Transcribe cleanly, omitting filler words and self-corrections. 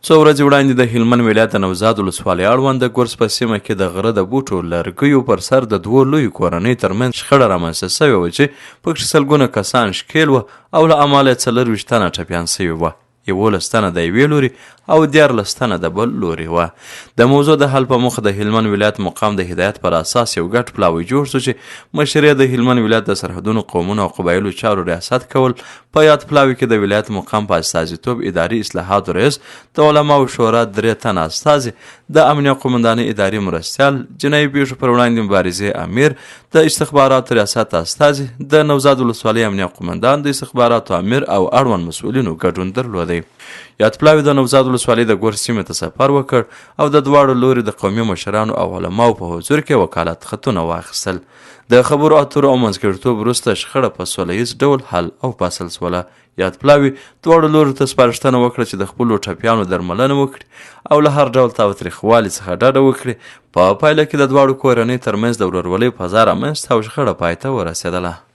څو ورځې وړاندې د هلمند ولایت د نوزاد ولسوالۍ اړوند د ګرس په سیمه کې د غره د بوټو لرګیو پر سر د دوو لویو کورنیو ترمنځ شخړه رامنځته سوې وه چې پکې سلګونه کسان ښکېل وه او له امله یې 24 تنه ټپیان سوي وه. 11 تنه د یوې لوري او 14 تنه د بل لوري وه. د موضوع د حل په موخه د هلمند ولایت مقام د هدایت پر اساس یو ګډ پلاوی جوړ شو چې مشر د هلمند ولایت د سرحدونو قومونو او قبایلو چارو ریاست کول. په یاد پلاوی کې د ولایت مقام په استازیتوب اداري اصلاحاتو رئیس، د علماو شورا 3 تنه استازي، د امنیه قومندانۍ اداري مرستیال، جنایي پیښو پر وړاندې مبارزې امیر، د استخباراتو ریاست استازي، د نوزاد ولسوالۍ امنیه قومندان، د استخباراتو امیر او اړوند مسؤلینو ګډون درلودی. یاد پلاوی د نوزاد ولسوالۍ د ګور سیمې ته سفر وکړ او د دواړو لوري د قومي مشرانو او علماو په حضور کې وکالت خطونه واخیستل. د خبرو اترو او منځګړیتوب وروسته شخړه په سوله ییز ډول حل او فصل سوله. یاد پلاوی دواړو لورو ته سپارښتنه وکړه چې د خپلو ټپیانو درملنه وکړي او له هر ډول تاوتریخوالي څخه ډډه وکړي. په پایله کې د دواړو کورنیو ترمنځ د ورورولۍ فضا رامنځته او شخړه پای ته ورسېدله.